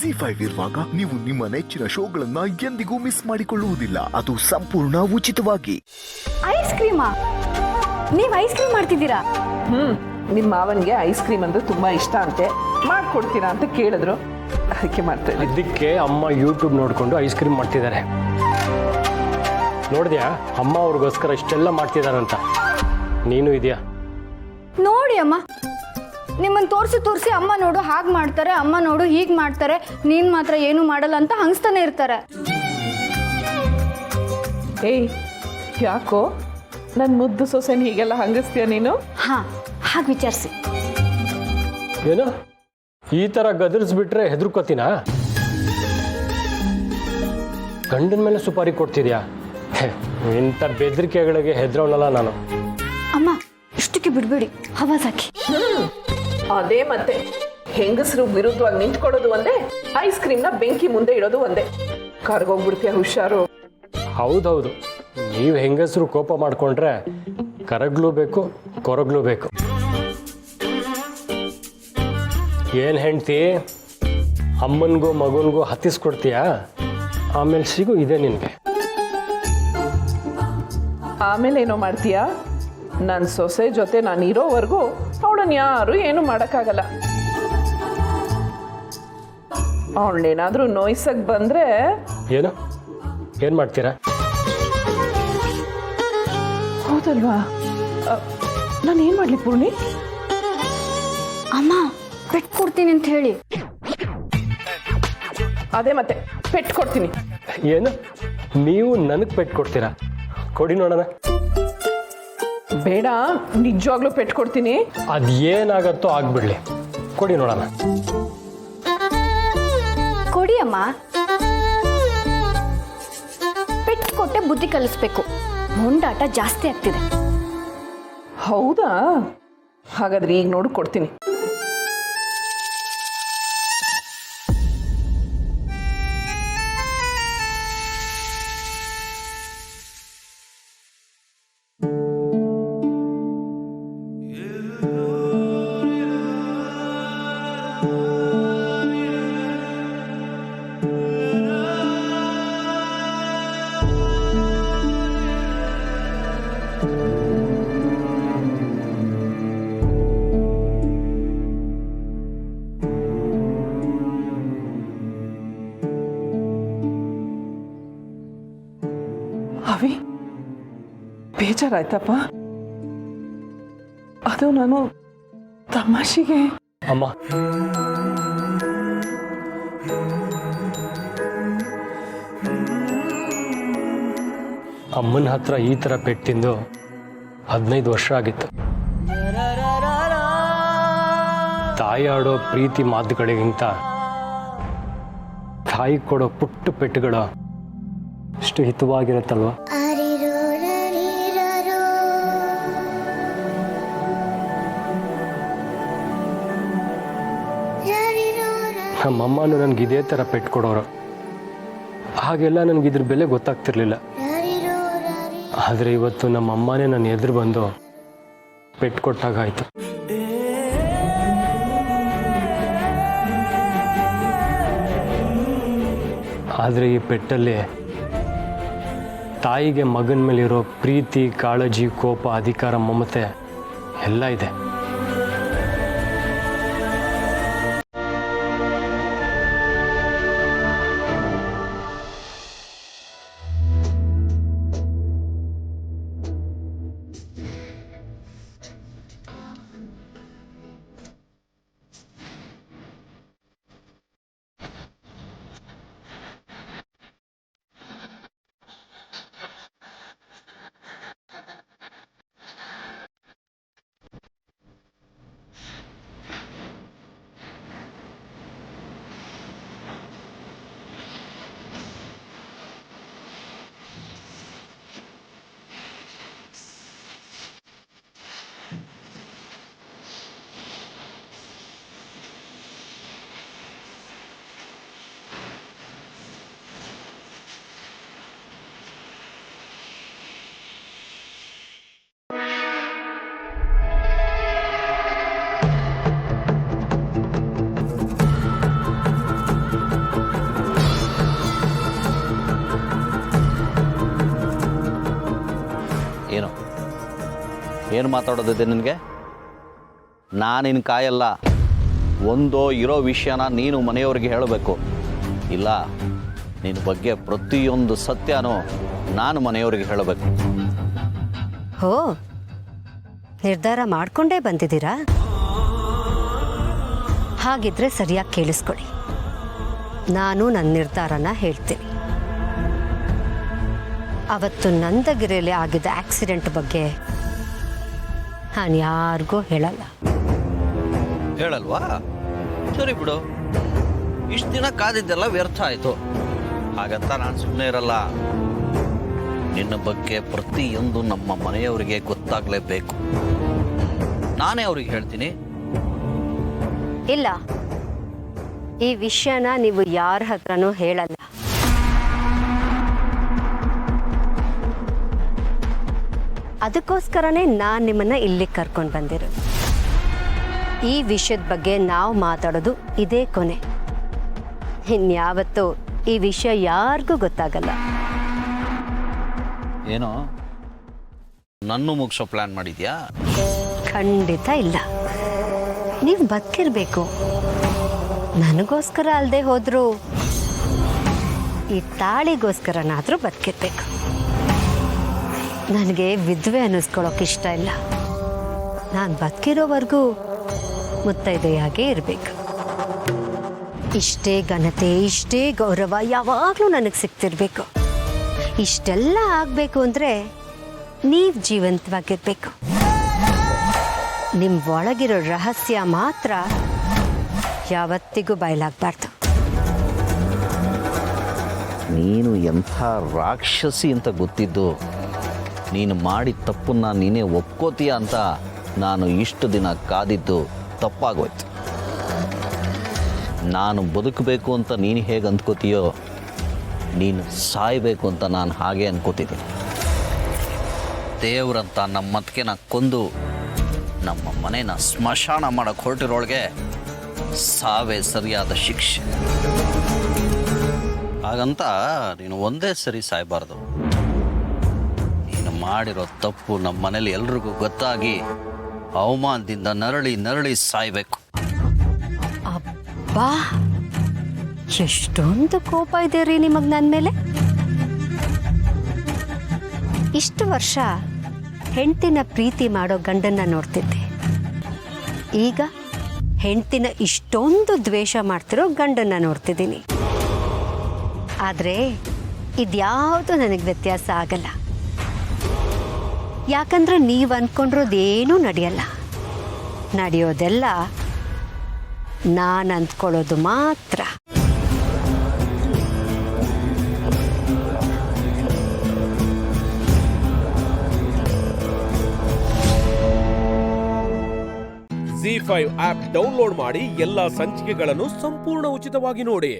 ಜಿ5 ಇರುವಾಗ ನೀವು ನಿಮ್ಮ ನೆಚ್ಚಿನ ಶೋಗಳನ್ನ ಎಂದಿಗೂ ಮಿಸ್ ಮಾಡಿಕೊಳ್ಳುವುದಿಲ್ಲ. ಅದು ಸಂಪೂರ್ಣ ಉಚಿತವಾಗಿ. ಐಸ್ ಕ್ರೀಮಾ? ನೀವು ಐಸ್ ಕ್ರೀಮ್ ಮಾಡ್ತಿದ್ದೀರಾ? ನಿಮ್ಮ ಮಾವನಿಗೆ ಐಸ್ ಕ್ರೀಮ್ ಅಂದ್ರೆ ತುಂಬಾ ಇಷ್ಟ ಅಂತೆ, ಮಾಡ್ಕೊಡ್ತೀರಾ ಅಂತ ಕೇಳಿದ್ರು, ಅದಕ್ಕೆ ಮಾಡ್ತಾ ಇದ್ದೀನಿ. ಅದಕ್ಕೆ ಅಮ್ಮ ಯೂಟ್ಯೂಬ್ ನೋಡಿಕೊಂಡು ಐಸ್ ಕ್ರೀಮ್ ಮಾಡ್ತಿದ್ದಾರೆ. ನೋಡಿದ್ಯಾ ಅಮ್ಮ ಅವ್ರಿಗೋಸ್ಕರ ಇಷ್ಟೆಲ್ಲ ಮಾಡ್ತಿದಾರಂತ? ನೀನು ಇದೆಯಾ? ನೋಡಿ ಅಮ್ಮ, ನಿಮ್ಮನ್ನು ತೋರಿಸಿ ಅಮ್ಮ ನೋಡು ಹಾಗೆ ಮಾಡ್ತಾರೆ, ಅಮ್ಮ ನೋಡು ಹೀಗೆ ಮಾಡ್ತಾರೆ, ನೀನು ಮಾತ್ರ ಏನು ಮಾಡಲ್ಲ ಅಂತ ಹಂಗಿಸ್ತಾನೆ ಇರ್ತಾರೆ. ಏಯ್, ಯಾಕೋ ನನ್ನ ಮುದ್ದು ಸೊಸೆನ ಹೀಗೆಲ್ಲ ಹಂಗಿಸ್ತೀಯ ನೀನು? ಹಾಂ, ಹಾಗೆ ವಿಚಾರಿಸಿ. ಏನು ಈ ಥರ ಗದರಿಸ್ಬಿಟ್ರೆ ಹೆದರ್ಕೋತೀನಾ? ಗಂಡನ ಮೇಲೆ ಸುಪಾರಿ ಕೊಡ್ತಿದ್ಯಾ? ಇಂಥ ಬೆದರಿಕೆಗಳಿಗೆ ಹೆದರೋನಲ್ಲ ನಾನು. ಅಮ್ಮ, ಇಷ್ಟಕ್ಕೆ ಬಿಡಬೇಡಿ, ಹವಾಜ್ ಹಾಕಿ. ಅದೇ ಮತ್ತೆ, ಹೆಂಗಸರು ವಿರುದ್ಧವಾಗಿ ನಿಂತ್ಕೊಳ್ಳೋದು ಒಂದೇ, ಐಸ್ ಕ್ರೀಮ್ನ ಬೆಂಕಿ ಮುಂದೆ ಇಡೋದು ಒಂದೇ. ಕರ್ಗೋಗ್ಬಿಡ್ತೀಯ, ಹುಷಾರು. ಹೌದೌದು, ನೀವು ಹೆಂಗಸರು ಕೋಪ ಮಾಡಿಕೊಂಡ್ರೆ ಕರಗ್ಲೂ ಬೇಕು, ಕೊರಗ್ಲೂ ಬೇಕು. ಏನು ಹೆಂಡ್ತಿ, ಅಮ್ಮನಿಗೂ ಮಗನಿಗೂ ಹತ್ತಿಸ್ಕೊಡ್ತೀಯಾ? ಆಮೇಲೆ ಸಿಗು ಇದೆ ನಿನಗೆ. ಆಮೇಲೆ ಏನೋ ಮಾಡ್ತೀಯಾ? ನನ್ನ ಸೊಸೆ ಜೊತೆ ನಾನು ಇರೋವರೆಗೂ ಅವಳನ್ನ ಯಾರು ಏನು ಮಾಡೋಕ್ಕಾಗಲ್ಲ. ಅವಳನ್ನೇನಾದ್ರೂ ನೋಯ್ಸಕ್ ಬಂದ್ರೆ ಏನು ಮಾಡ್ತೀರಾ? ಹೌದಲ್ವಾ? ನಾನು ಏನು ಮಾಡಲಿ ಪೂರ್ಣಿ? ಅಮ್ಮ, ಪೆಟ್ಟು ಕೊಡ್ತೀನಿ ಅಂತ ಹೇಳಿ. ಅದೇ ಮತ್ತೆ, ಪೆಟ್ಟು ಕೊಡ್ತೀನಿ. ಏನು ನೀವು ನನಗೆ ಪೆಟ್ಟು ಕೊಡ್ತೀರಾ? ಕೊಡಿ ನೋಡೋಣ. ಬೇಡ, ನಿಜವಾಗ್ಲೂ ಪೆಟ್ಟು ಕೊಡ್ತೀನಿ. ಅದೇನಾಗತ್ತೋ ಆಗ್ಬಿಡ್ಲಿ, ಕೊಡಿ ನೋಡೋಣ. ಕೊಡಿ ಅಮ್ಮ. ಪೆಟ್ಟು ಕೊಟ್ಟೆ ಬುದ್ಧಿ ಕಲಿಸ್ಬೇಕು, ಮೊಂಡಾಟ ಜಾಸ್ತಿ ಆಗ್ತಿದೆ. ಹೌದಾ? ಹಾಗಾದ್ರೆ ಈಗ ನೋಡು ಕೊಡ್ತೀನಿ. ಅವಿ, ಬೇಜಾರಾಯ್ತಪ್ಪ? ಅದು ನಾನು ತಮಾಷೆಗೆ. ಅಮ್ಮ, ಅಮ್ಮನ ಹತ್ರ ಈ ಥರ ಪೆಟ್ಟು ತಿಂದು 15 ವರ್ಷ ಆಗಿತ್ತು. ತಾಯಿ ಆಡೋ ಪ್ರೀತಿ ಮಾತುಗಳಿಗಿಂತ ತಾಯಿ ಕೊಡೋ ಪುಟ್ಟ ಪೆಟ್ಟುಗಳು ಅಷ್ಟು ಹಿತವಾಗಿರುತ್ತಲ್ವ? ನಮ್ಮಮ್ಮನೂ ನನಗೆ ಇದೇ ಥರ ಪೆಟ್ಟು ಕೊಡೋರು. ಹಾಗೆಲ್ಲ ನನಗೆ ಇದ್ರ ಬೆಲೆ ಗೊತ್ತಾಗ್ತಿರ್ಲಿಲ್ಲ. ಆದರೆ ಇವತ್ತು ನಮ್ಮಮ್ಮನೇ ನನ್ನ ಎದುರು ಬಂದು ಪೆಟ್ಟು ಕೊಟ್ಟಾಗಾಯ್ತು. ಆದರೆ ಈ ಪೆಟ್ಟಲ್ಲಿ ತಾಯಿಗೆ ಮಗನ ಮೇಲಿರೋ ಪ್ರೀತಿ, ಕಾಳಜಿ, ಕೋಪ, ಅಧಿಕಾರ, ಮಮತೆ ಎಲ್ಲ ಇದೆ. ಏನು ಮಾತಾಡೋದಿದೆ ನಿನಗೆ? ನಾನಿನ್ ಕಾಯಲ್ಲ. ಒಂದೋ ಇರೋ ವಿಷಯನ ನೀನು ಮನೆಯವ್ರಿಗೆ ಹೇಳಬೇಕು. ಇಲ್ಲ ನಿನ್ನ ಬಗ್ಗೆ ಪ್ರತಿಯೊಂದು ಸತ್ಯನೂ ನಾನು ಮನೆಯವ್ರಿಗೆ ಹೇಳಬೇಕು. ಹೋ, ನಿರ್ಧಾರ ಮಾಡ್ಕೊಂಡೇ ಬಂದಿದ್ದೀರಾ? ಹಾಗಿದ್ರೆ ಸರಿಯಾಗಿ ಕೇಳಿಸ್ಕೊಳ್ಳಿ. ನಾನು ನನ್ನ ನಿರ್ಧಾರನ ಹೇಳ್ತೀನಿ. ಅವತ್ತು ನಂದಗಿರಿಯಲ್ಲಿ ಆಗಿದ್ದ ಆಕ್ಸಿಡೆಂಟ್ ಬಗ್ಗೆ ನಾನು ಯಾರಿಗೂ ಹೇಳಲ್ಲ. ಹೇಳಲ್ವಾ? ಸರಿ ಬಿಡು, ಇಷ್ಟು ದಿನ ಕಾದಿದ್ದೆಲ್ಲ ವ್ಯರ್ಥ ಆಯಿತು. ಹಾಗಂತ ನಾನು ಸುಮ್ಮನೆ ಇರಲ್ಲ. ನಿನ್ನ ಬಗ್ಗೆ ಪ್ರತಿಯೊಂದು ನಮ್ಮ ಮನೆಯವರಿಗೆ ಗೊತ್ತಾಗಲೇಬೇಕು. ನಾನೇ ಅವ್ರಿಗೆ ಹೇಳ್ತೀನಿ. ಇಲ್ಲ, ಈ ವಿಷಯನ ನೀವು ಯಾರ ಹತ್ರನೂ ಹೇಳಲ್ಲ. ಅದಕ್ಕೋಸ್ಕರನೇ ನಾನು ನಿಮ್ಮನ್ನ ಇಲ್ಲಿ ಕರ್ಕೊಂಡು ಬಂದಿರೋದು. ಈ ವಿಷಯದ ಬಗ್ಗೆ ನಾವು ಮಾತಾಡೋದು ಇದೇ ಕೊನೆ. ಇನ್ಯಾವತ್ತೂ ಈ ವಿಷಯ ಯಾರಿಗೂ ಗೊತ್ತಾಗಲ್ಲ. ಏನೋ ನನ್ನೂ ಮುಗಿಸೋ ಪ್ಲಾನ್ ಮಾಡಿದ್ಯಾ? ಖಂಡಿತ ಇಲ್ಲ. ನೀವು ಬದುಕಿರ್ಬೇಕು. ನನಗೋಸ್ಕರ ಅಲ್ಲದೆ ಹೋದ್ರು ಈ ತಾಳಿಗೋಸ್ಕರನಾದರೂ ಬದುಕಿರ್ಬೇಕು. ನನಗೆ ವಿಧವೆ ಅನ್ನಿಸ್ಕೊಳ್ಳೋಕೆ ಇಷ್ಟ ಇಲ್ಲ. ನಾನು ಬದುಕಿರೋವರೆಗೂ ಮುತ್ತೈದೆಯಾಗೇ ಇರಬೇಕು. ಇಷ್ಟೇ ಘನತೆ, ಇಷ್ಟೇ ಗೌರವ ಯಾವಾಗಲೂ ನನಗೆ ಸಿಗ್ತಿರ್ಬೇಕು. ಇಷ್ಟೆಲ್ಲ ಆಗಬೇಕು ಅಂದರೆ ನೀವು ಜೀವಂತವಾಗಿರ್ಬೇಕು. ನಿಮ್ಮ ಒಳಗಿರೋ ರಹಸ್ಯ ಮಾತ್ರ ಯಾವತ್ತಿಗೂ ಬಯಲಾಗಬಾರ್ದು. ನೀನು ಎಂಥ ರಾಕ್ಷಸಿ ಅಂತ ಗೊತ್ತಿದ್ದು ನೀನು ಮಾಡಿದ ತಪ್ಪನ್ನ ನೀನೇ ಒಪ್ಕೋತೀಯ ಅಂತ ನಾನು ಇಷ್ಟು ದಿನ ಕಾದಿದ್ದು ತಪ್ಪಾಗೋಯ್ತು. ನಾನು ಬದುಕಬೇಕು ಅಂತ ನೀನು ಹೇಗೆ ಅಂದ್ಕೋತೀಯೋ, ನೀನು ಸಾಯಬೇಕು ಅಂತ ನಾನು ಹಾಗೆ ಅನ್ಕೋತಿದ್ದೀನಿ. ದೇವ್ರಂತ ನಮ್ಮತ್ತಿಗೆ ನಾ ಕೊಂದು ನಮ್ಮ ಮನೇನ ಸ್ಮಶಾನ ಮಾಡೋಕ್ಕೆ ಹೊರಟಿರೋಳಗೆ ಸಾವೇ ಸರಿಯಾದ ಶಿಕ್ಷೆ. ಹಾಗಂತ ನೀನು ಒಂದೇ ಸರಿ ಸಾಯಬಾರ್ದು. ನೀನು ಮಾಡಿರೋ ತಪ್ಪು ನಮ್ಮ ಮನೇಲಿ ಎಲ್ರಿಗೂ ಗೊತ್ತಾಗಿ ಅವಮಾನದಿಂದ ನರಳಿ ನರಳಿ ಸಾಯ್ಬೇಕು. ಅಬ್ಬಾ, ಎಷ್ಟೊಂದು ಕೋಪ ಇದೆ ರೀ ನಿಮಗೆ ನನ್ನ ಮೇಲೆ. ಇಷ್ಟು ವರ್ಷ ಹೆಂಡ್ತಿನ ಪ್ರೀತಿ ಮಾಡೋ ಗಂಡನ್ನ ನೋಡ್ತಿದ್ದೆ. ಈಗ ಹೆಂಡ್ತಿನ ಇಷ್ಟೊಂದು ದ್ವೇಷ ಮಾಡ್ತಿರೋ ಗಂಡನ್ನ ನೋಡ್ತಿದ್ದೀನಿ. ಆದರೆ ಇದ್ಯಾವುದು ನನಗೆ ವ್ಯತ್ಯಾಸ ಆಗಲ್ಲ. ಯಾಕಂದ್ರೆ ನೀವು ಅಂದ್ಕೊಂಡಿರೋದೇನೂ ನಡೆಯಲ್ಲ. ನಡೆಯೋದೆಲ್ಲ ನಾನು ಅಂದ್ಕೊಳ್ಳೋದು ಮಾತ್ರ. ZEE5 ಆಪ್ ಡೌನ್ಲೋಡ್ ಮಾಡಿ ಎಲ್ಲಾ ಸಂಚಿಕೆಗಳನ್ನು ಸಂಪೂರ್ಣ ಉಚಿತವಾಗಿ ನೋಡಿ.